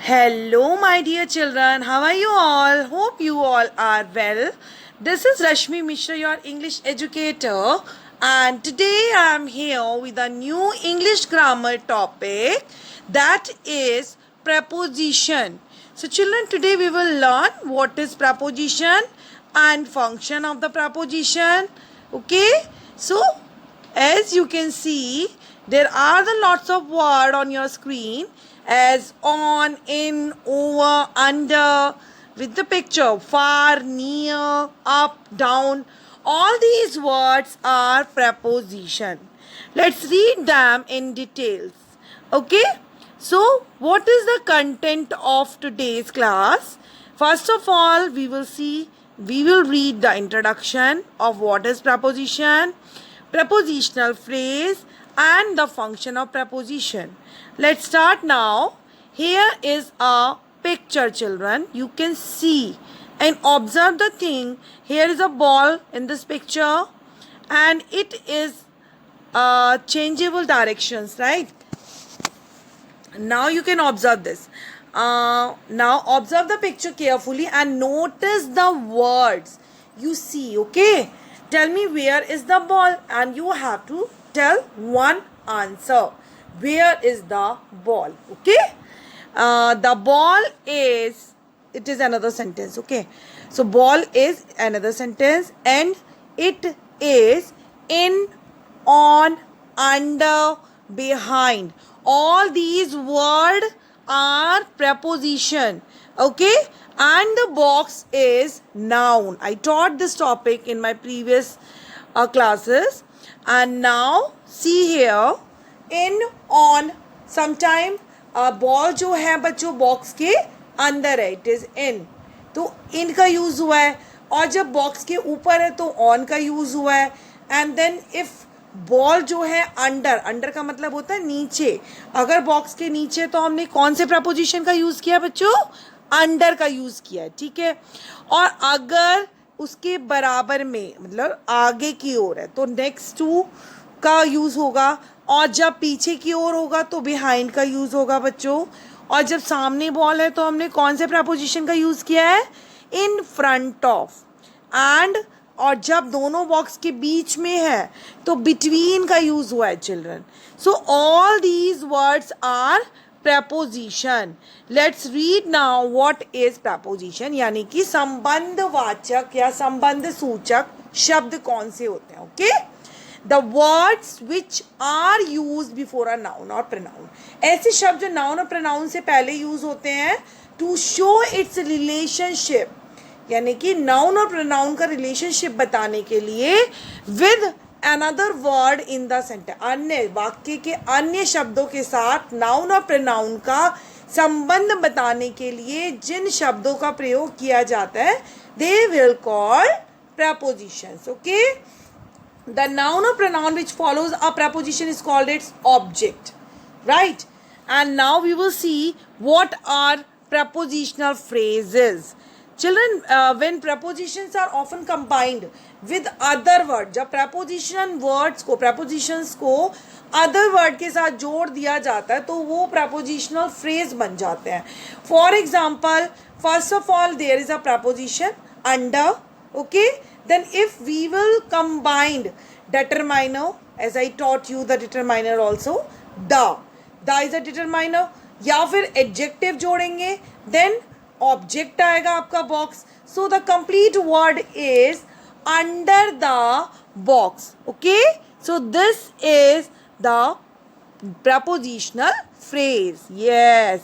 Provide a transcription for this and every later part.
Hello, my dear children. How are you all? Hope you all are well. This is Rashmi Mishra, your English educator, and today I am here with a new English grammar topic that is preposition. So, children, today we will learn what is preposition and function of the preposition. Okay, so as you can see, there are the lots of words on your screen as on, in, over, under, with the picture far, near, up, down. All these words are preposition. Let's read them in details. Okay? So, what is the content of today's class? First of all, we will read the introduction of what is preposition, prepositional phrase, and the function of preposition. Let's start now. Here is a picture, children. You can see and observe the thing. Here is a ball in this picture and it is changeable directions, right? Now you can observe this. Now observe the picture carefully and notice the words you see. Okay, tell me where is the ball and you have to tell one answer. Where is the ball? Okay, the ball is, it is another sentence. Okay, so ball is another sentence and it is in, on, under, behind. All these words are preposition. Okay, and the box is noun. I taught this topic in my previous classes. And now see here, in, on, sometime ball जो है बच्चों box के अंदर है, it is in, तो इन का use हुआ है, और जब बॉक्स के ऊपर है तो ऑन का यूज हुआ है. एंड देन इफ बॉल जो है अंडर, अंडर का मतलब होता है नीचे, अगर बॉक्स के नीचे तो हमने कौन से प्रपोजिशन का यूज किया बच्चों? अंडर का यूज किया है. ठीक है, और अगर उसके बराबर में मतलब आगे की ओर है तो नेक्स्ट टू का यूज होगा, और जब पीछे की ओर होगा तो बिहाइंड का यूज होगा बच्चों. और जब सामने बॉल है तो हमने कौन से प्रपोजिशन का यूज किया है? In front of. एंड और जब दोनों बॉक्स के बीच में है तो बिटवीन का यूज हुआ है children. So all these words are preposition. Let's read now what is preposition, यानी कि संबंधवाचक या संबंध सूचक शब्द कौन से होते हैं. Okay, the words which are used before a noun or pronoun. ऐसे शब्द जो noun और pronoun से पहले यूज होते हैं to show its relationship, यानी कि noun और pronoun का relationship बताने के लिए with another word in the sentence. अन्य वाक्य के अन्य शब्दों के साथ noun और pronoun का संबंध बताने के लिए जिन शब्दों का प्रयोग किया जाता है they will call prepositions. Okay, the noun or pronoun which follows a preposition is called its object, right? And now we will see what are prepositional phrases. Children, when prepositions are often combined with other words, जब preposition words को, prepositions को other word के साथ जोड़ दिया जाता है तो वो prepositional phrase बन जाते हैं. For example, first of all there is a preposition under. Okay, then if we will combine determiner, as I taught you the determiner also, the is a determiner, या फिर adjective जोड़ेंगे then object आएगा आपका box. So the complete word is under the box. Okay, so this is the prepositional phrase. Yes,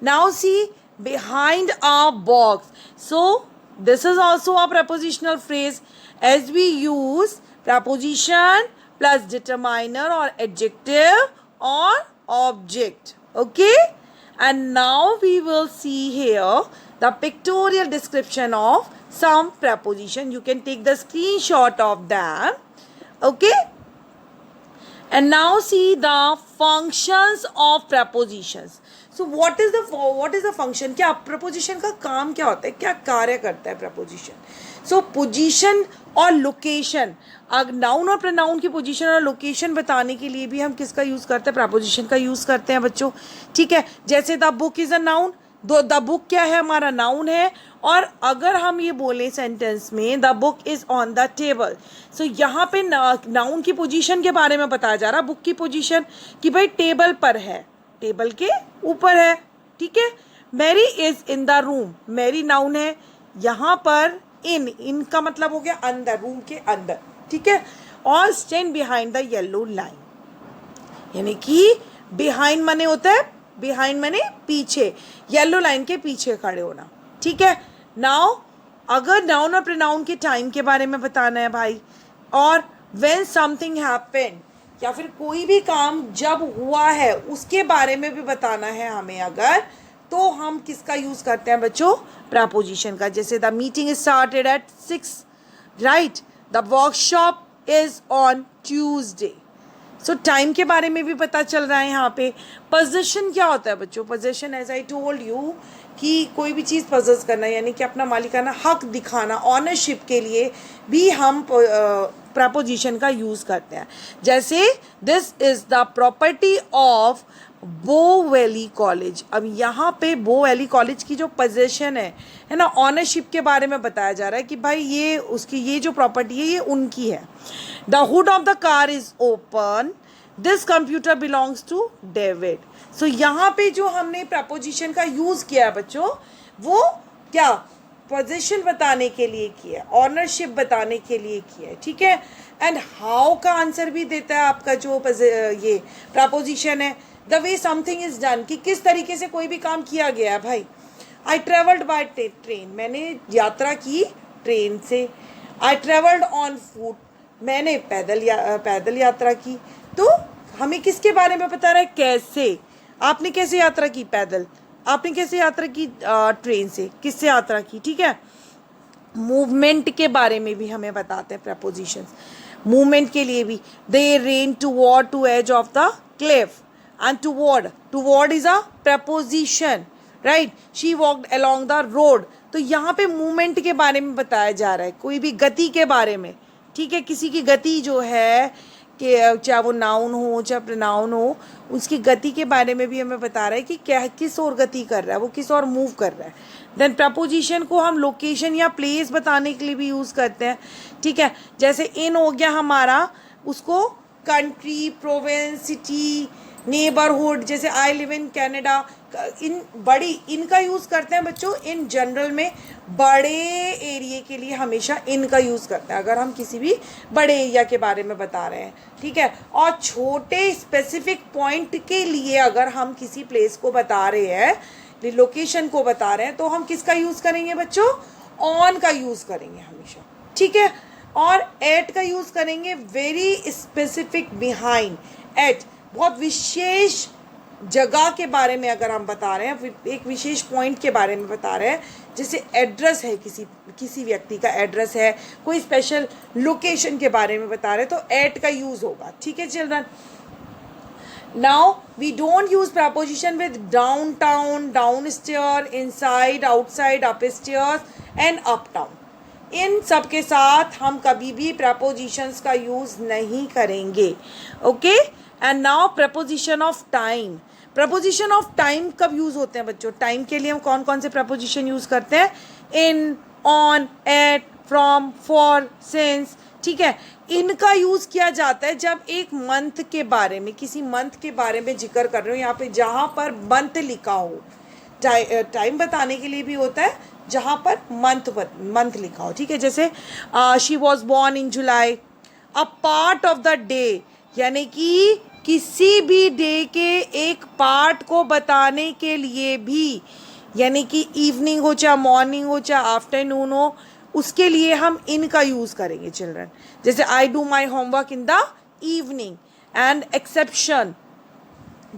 now see behind a box. So this is also a prepositional phrase as we use preposition plus determiner और adjective और object. Okay, and now we will see here the pictorial description of some preposition. You can take the screenshot of them. Okay, and now see the functions of prepositions. So what is the function? क्या preposition का काम क्या होता है, क्या कार्य करता है preposition? So position और लोकेशन, अगर नाउन और प्रोनाउन की पोजीशन और लोकेशन बताने के लिए भी हम किसका यूज़ करते हैं? प्रपोजिशन का यूज़ करते हैं बच्चों. ठीक है, जैसे the book is a noun, the book क्या है, हमारा नाउन है। और अगर हम ये बोले सेंटेंस में the book is on the table, so यहाँ पे नाउन की पोजीशन के बारे में बताया जा रहा, बुक की पोजीशन कि भाई टेबल पर है, टेबल के ऊपर है, ठीक है। Mary is in the room, Mary noun है, यहाँ पर इन का मतलब हो गया अंदर, रूम के अंदर, ठीक है। और stand behind the yellow line, यानी कि बिहाइंड माने होता है, बिहाइंड माने पीछे, येलो लाइन के पीछे खड़े होना, ठीक है। नाउ अगर नाउन और प्रोनाउन के टाइम के बारे में बताना है भाई, और व्हेन समथिंग हैपेंड, या फिर कोई भी काम जब हुआ है उसके बारे में भी बताना है हमें अगर, तो हम किसका यूज करते हैं बच्चों, प्रपोजिशन का। जैसे the meeting started at 6, right, the workshop is on Tuesday. So time के बारे में भी पता चल रहा है यहाँ पे। पोजेशन क्या होता है बच्चों, possession as I told you कि कोई भी चीज़ पजेस करना, यानी कि अपना मालिकाना हक दिखाना, ऑनरशिप के लिए भी हम प्रपोजिशन का यूज़ करते हैं। जैसे this is the property of बो वैली कॉलेज। अब यहाँ पे बो वैली कॉलेज की जो पोजेशन है ना, ऑनरशिप के बारे में बताया जा रहा है कि भाई ये उसकी, ये जो प्रॉपर्टी है ये उनकी है। The hood of the car is open, this computer belongs to David. So यहाँ पे जो हमने प्रपोजिशन का यूज किया है बच्चों, वो क्या, पोजीशन बताने के लिए किया, ऑनरशिप बताने के लिए किया है, ठीक है। एंड हाउ का आंसर भी देता है आपका जो ये प्रपोजिशन है, the way something is done, कि किस तरीके से कोई भी काम किया गया है भाई। आई ट्रेवल्ड बाय ट्रेन, मैंने यात्रा की ट्रेन से। आई ट्रेवल्ड ऑन फुट, मैंने पैदल यात्रा की। तो हमें किसके बारे में बता रहा है, कैसे, आपने कैसे यात्रा की, पैदल, आपने कैसे यात्रा की, ट्रेन से, किससे यात्रा की, ठीक है। मूवमेंट के बारे में भी हमें बताते हैं प्रपोजिशंस, मूवमेंट के लिए भी। They ran toward to edge of the cliff, and toward is a preposition, right. She walked along the road, तो यहाँ पे मूवमेंट के बारे में बताया जा रहा है, कोई भी गति के बारे में, ठीक है। किसी की गति जो है कि चाहे वो नाउन हो चाहे प्रोनाउन हो, उसकी गति के बारे में भी हमें बता रहा है कि क्या, किस ओर गति कर रहा है, वो किस ओर मूव कर रहा है। देन प्रपोजिशन को हम लोकेशन या प्लेस बताने के लिए भी यूज़ करते हैं, ठीक है। जैसे इन हो गया हमारा, उसको कंट्री, प्रोविंस, सिटी, नेबरहुड, जैसे आई लिव इन कैनेडा, इन बड़ी, इनका यूज़ करते हैं बच्चों। इन जनरल में बड़े एरिया के लिए हमेशा इनका यूज़ करते हैं, अगर हम किसी भी बड़े एरिया के बारे में बता रहे हैं, ठीक है। और छोटे स्पेसिफिक पॉइंट के लिए अगर हम किसी प्लेस को बता रहे हैं, लोकेशन को बता रहे हैं, तो हम किसका यूज़ करेंगे बच्चों, ऑन का यूज़ करेंगे हमेशा, ठीक है। और एट का यूज़ करेंगे, वेरी स्पेसिफिक, बिहाइंड, एट, बहुत विशेष जगह के बारे में अगर हम बता रहे हैं, एक विशेष पॉइंट के बारे में बता रहे हैं, जैसे एड्रेस है, किसी व्यक्ति का एड्रेस है, कोई स्पेशल लोकेशन के बारे में बता रहे हैं, तो एट का यूज होगा, ठीक है children. Now we don't use preposition with downtown, down stair, inside, outside, upstairs and uptown. इन सब के साथ हम कभी भी प्रपोजिशंस का यूज नहीं करेंगे, okay. And now preposition of time. Preposition of time कब यूज होते हैं बच्चों, टाइम के लिए हम कौन कौन से प्रपोजिशन यूज करते हैं, in, on, at, from, for, since, ठीक है। इनका यूज किया जाता है जब एक मंथ के बारे में, किसी मंथ के बारे में जिक्र कर रहे हो, यहाँ पे जहाँ पर मंथ लिखा हो, टाइम बताने के लिए भी होता है जहाँ पर मंथ लिखा हो, ठीक है। जैसे she was born in July, a part of the day, यानी कि किसी भी डे के एक पार्ट को बताने के लिए भी, यानी कि इवनिंग हो चाहे मॉर्निंग हो चाहे आफ्टरनून हो, उसके लिए हम इनका यूज़ करेंगे चिल्ड्रन। जैसे I do my homework in the evening. And exception,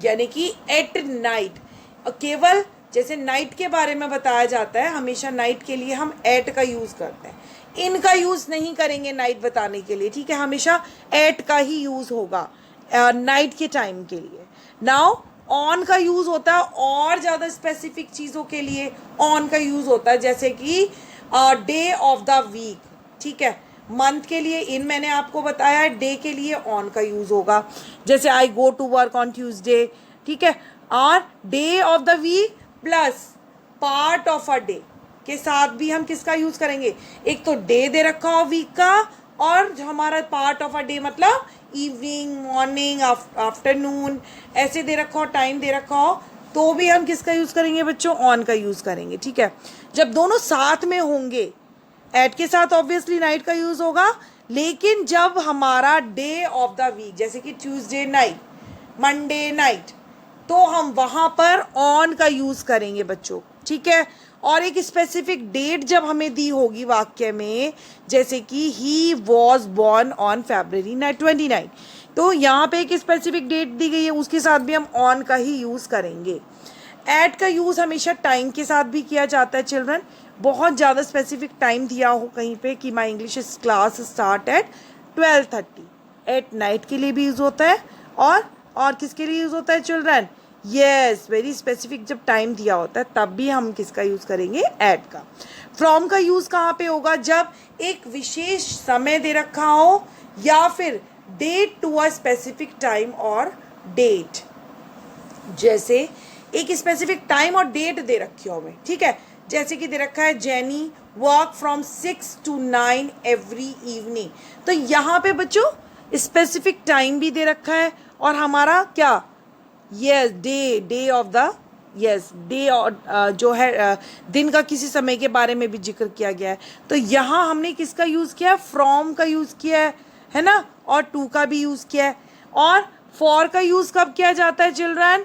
यानी कि एट नाइट, केवल जैसे नाइट के बारे में बताया जाता है, हमेशा नाइट के लिए हम एट का यूज़ करते हैं, इनका यूज़ नहीं करेंगे नाइट बताने के लिए, ठीक है। हमेशा एट का ही यूज़ होगा नाइट के टाइम के लिए। नाउ ऑन का यूज़ होता है और ज़्यादा स्पेसिफिक चीज़ों के लिए ऑन का यूज़ होता है, जैसे कि डे ऑफ द वीक, ठीक है। मंथ के लिए इन मैंने आपको बताया, डे के लिए ऑन का यूज़ होगा, जैसे I go to work on Tuesday, ठीक है। और day of the week plus part of a day के साथ भी हम किसका यूज करेंगे, एक तो डे दे रखा हो वीक का, और जो हमारा पार्ट ऑफ अ डे मतलब इवनिंग, मॉर्निंग, आफ्टरनून ऐसे दे रखा हो, टाइम दे रखा हो, तो भी हम किसका यूज करेंगे बच्चों, ऑन का यूज करेंगे। ठीक है, जब दोनों साथ में होंगे, एट के साथ ऑब्वियसली नाइट का यूज होगा, लेकिन जब हमारा डे ऑफ द वीक जैसे कि ट्यूसडे नाइट, मंडे नाइट, तो हम वहां पर ऑन का यूज करेंगे बच्चों। ठीक है, और एक स्पेसिफिक डेट जब हमें दी होगी वाक्य में, जैसे कि he was born on February 29, तो यहाँ पे एक स्पेसिफिक डेट दी गई है, उसके साथ भी हम ऑन का ही यूज करेंगे। एट का यूज हमेशा टाइम के साथ भी किया जाता है चिल्ड्रन। बहुत ज़्यादा स्पेसिफिक टाइम दिया हो कहीं पे कि my English class start at 12:30, at night के लिए भी यूज होता है, और किसके लिए यूज होता है चिल्ड्रन, यस, वेरी स्पेसिफिक जब टाइम दिया होता है तब भी हम किसका यूज करेंगे, एट का। फ्रॉम का यूज कहाँ पे होगा, जब एक विशेष समय दे रखा हो या फिर date to a specific time और डेट, जैसे एक स्पेसिफिक टाइम और डेट दे रखी हो हमें। ठीक है, जैसे कि दे रखा है jenny work from 6 to 9 every evening, तो यहाँ पे बच्चों स्पेसिफिक टाइम भी दे रखा है, और हमारा क्या, yes, day of the, yes, day और जो है दिन का किसी समय के बारे में भी जिक्र किया गया है। तो यहाँ हमने किसका यूज किया है, फ्रॉम का यूज किया है ना, और टू का भी यूज किया है। और फॉर का यूज कब किया जाता है चिल्ड्रन,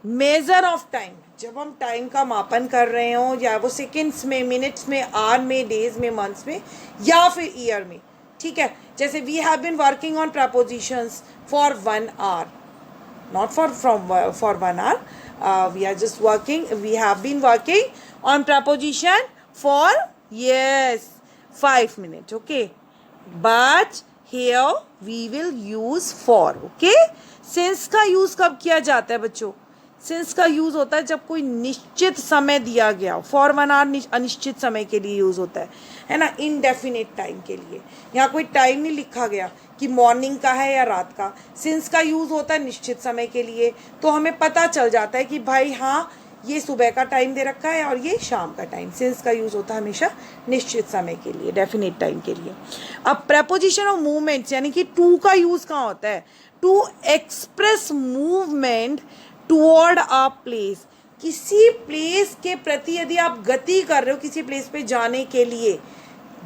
मेजर ऑफ टाइम, जब हम टाइम का मापन कर रहे हो, या वो सेकेंड्स में, मिनट्स में, आवर में, डेज में, मंथ्स में, या फिर ईयर में। ठीक है, जैसे we have been working on prepositions for 1 hour, not for 1 hour, we are just working, we have been working on preposition for, yes, 5 minutes, okay, but here we will use for, okay। since का use कब किया जाता है बच्चों, since का use होता है जब कोई निश्चित समय दिया गया, फॉर 1 hour अनिश्चित समय के लिए यूज होता है ना, इनडेफिनेट टाइम के लिए। यहाँ कोई टाइम नहीं लिखा गया कि मॉर्निंग का है या रात का। सिंस का यूज होता है निश्चित समय के लिए, तो हमें पता चल जाता है कि भाई हाँ, ये सुबह का टाइम दे रखा है और ये शाम का टाइम। सिंस का यूज होता है हमेशा निश्चित समय के लिए, डेफिनेट टाइम के लिए। अब प्रेपोजिशन ऑफ मूवमेंट्स यानी कि टू का यूज कहाँ होता है, to express movement toward a place, किसी प्लेस के प्रति यदि आप गति कर रहे हो, किसी प्लेस पे जाने के लिए,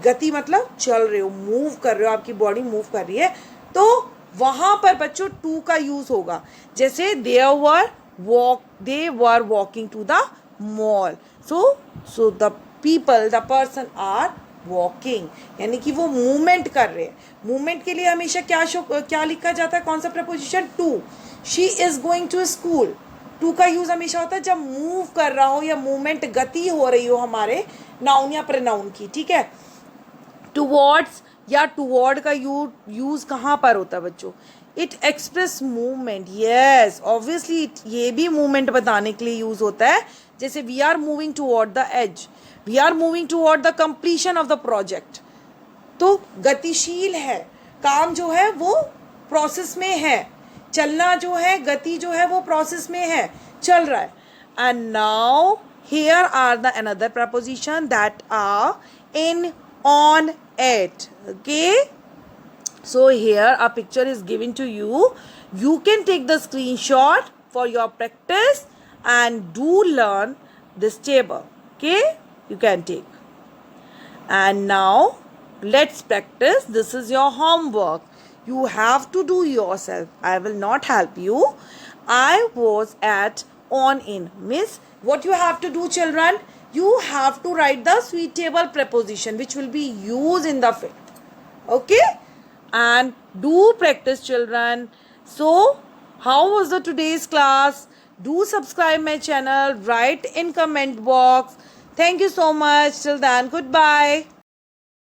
गति मतलब चल रहे हो, मूव कर रहे हो, आपकी बॉडी मूव कर रही है, तो वहां पर बच्चों टू का यूज होगा। जैसे they were walking to the mall, so the people, the person are walking, यानी कि वो मूवमेंट कर रहे हैं। मूवमेंट के लिए हमेशा क्या लिखा जाता है, कौन सा preposition, to. She is going to school, to का यूज हमेशा होता है जब मूव कर रहा हो या मूवमेंट, गति हो रही हो हमारे नाउन या प्रोनाउन की। ठीक है, टुवर्ड्स या टुवर्ड का यूज कहाँ पर होता है बच्चों, it express movement, yes obviously ये भी मूवमेंट बताने के लिए यूज होता है। जैसे we are moving toward the edge, we are moving toward the completion of the project, तो गतिशील है, काम जो है वो प्रोसेस में है, चलना जो है, गति जो है वो प्रोसेस में है, चल रहा है। And now here are the another preposition that are in, on, at, okay, so here a picture is given to you, you can take the screenshot for your practice and do learn this table, okay, you can take. And now let's practice, this is your homework, you have to do yourself, I will not help you. I was at, on, in, miss, what you have to do children, you have to write the suitable preposition which will be used in the field, okay, and do practice children. So how was the today's class, do subscribe my channel, write in comment box. Thank you so much, till then goodbye.